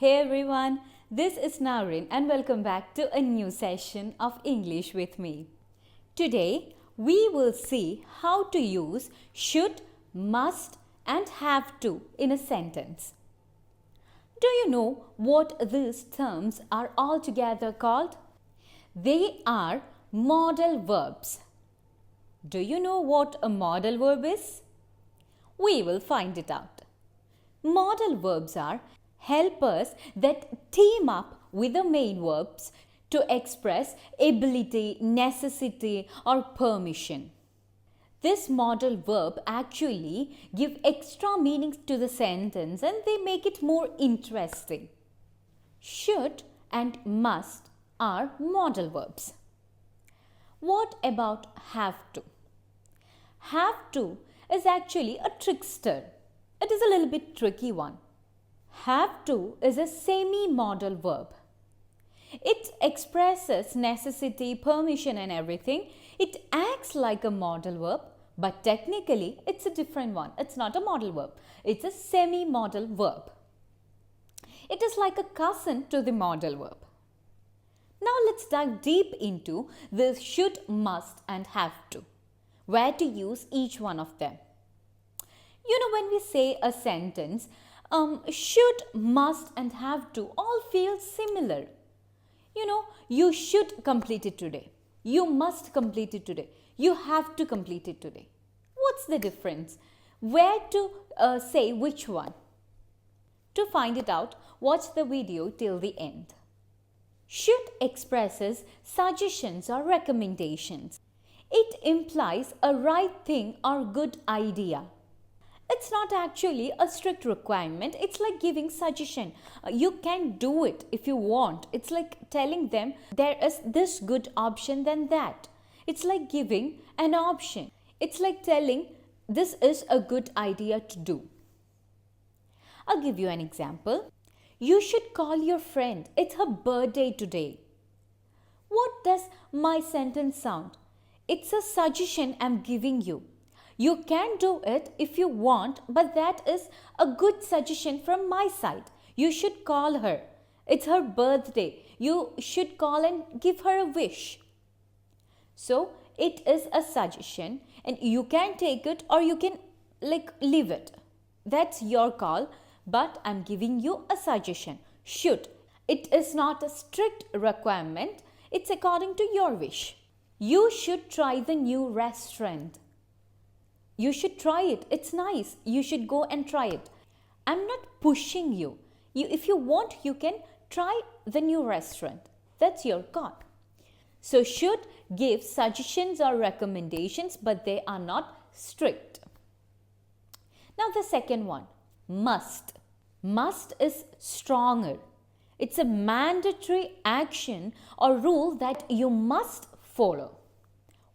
Hey everyone, this is Naurin and welcome back to a new session of English with me. Today we will see how to use should, must and have to in a sentence. Do you know what these terms are altogether called? They are modal verbs. Do you know what a modal verb is? We will find it out. Modal verbs are helpers that team up with the main verbs to express ability, necessity or permission. This modal verb actually give extra meanings to the sentence and they make it more interesting. Should and must are modal verbs. What about have to? Have to is actually a trickster. It is a little bit tricky one. Have to is a semi-modal verb. It expresses necessity, permission and everything. It acts like a modal verb, but technically it's a different one. It's not a modal verb. It's a semi-modal verb. It is like a cousin to the modal verb. Now let's dive deep into the should, must and have to. Where to use each one of them. You know, when we say a sentence, should, must and have to all feel similar. You know, you should complete it today. You must complete it today. You have to complete it today. What's the difference? Where to say which one? To find it out, watch the video till the end. Should expresses suggestions or recommendations. It implies a right thing or good idea. It's not actually a strict requirement. It's like giving suggestion. You can do it if you want. It's like telling them there is this good option than that. It's like giving an option. It's like telling this is a good idea to do. I'll give you an example. You should call your friend. It's her birthday today. What does my sentence sound? It's a suggestion I'm giving you. You can do it if you want, but that is a good suggestion from my side. You should call her. It's her birthday. You should call and give her a wish. So, it is a suggestion and you can take it or you can leave it. That's your call, but I'm giving you a suggestion. Should. It is not a strict requirement. It's according to your wish. You should try the new restaurant. You should try it. It's nice. You should go and try it. I'm not pushing you. If you want, you can try the new restaurant. That's your call. So should give suggestions or recommendations, but they are not strict. Now the second one, must. Must is stronger. It's a mandatory action or rule that you must follow.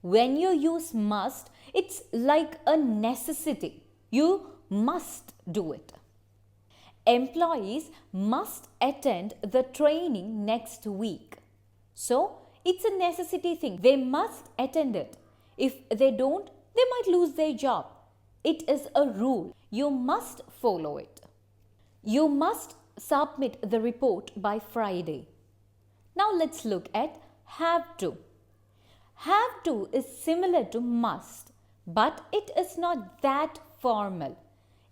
When you use must, it's like a necessity. You must do it. Employees must attend the training next week. So, it's a necessity thing. They must attend it. If they don't, they might lose their job. It is a rule. You must follow it. You must submit the report by Friday. Now, let's look at have to. Have to is similar to must, but it is not that formal.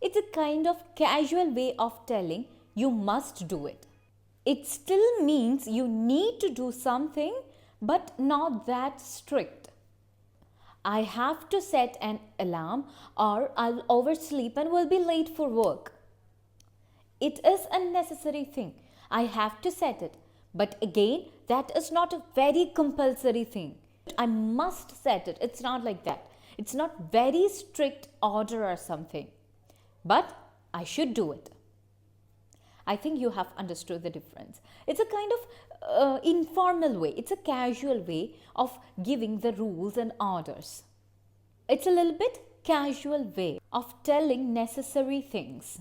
It's a kind of casual way of telling you must do it. It still means you need to do something, but not that strict. I have to set an alarm or I'll oversleep and will be late for work. It is a necessary thing. I have to set it. But again, that is not a very compulsory thing. I must set it. It's not like that. It's not very strict order or something. But I should do it. I think you have understood the difference. It's a kind of informal way. It's a casual way of giving the rules and orders. It's a little bit casual way of telling necessary things.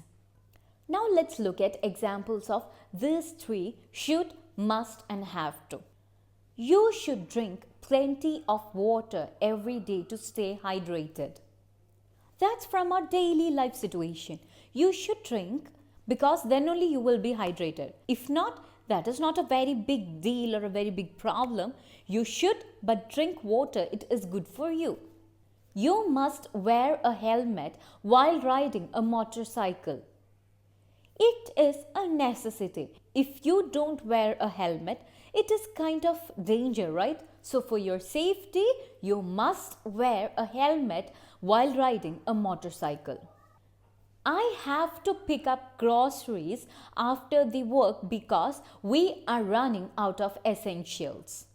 Now let's look at examples of these three should, must and have to. You should drink plenty of water every day to stay hydrated. That's from our daily life situation. You should drink because then only you will be hydrated. If not, that is not a very big deal or a very big problem. You should but drink water. It is good for you. You must wear a helmet while riding a motorcycle. It is a necessity. If you don't wear a helmet, it is kind of danger, right? So for your safety, you must wear a helmet while riding a motorcycle. I have to pick up groceries after the work because we are running out of essentials.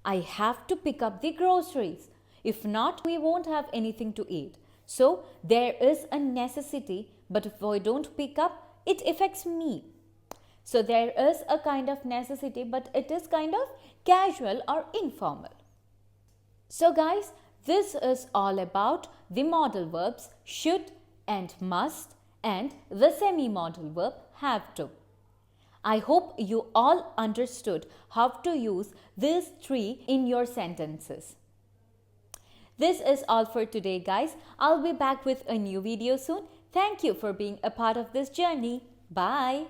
I have to pick up the groceries. If not, we won't have anything to eat. So there is a necessity, but if I don't pick up, it affects me. So there is a kind of necessity, but it is kind of casual or informal. So guys, this is all about the modal verbs should and must and the semi-modal verb have to. I hope you all understood how to use these three in your sentences. This is all for today, guys. I'll be back with a new video soon. Thank you for being a part of this journey. Bye.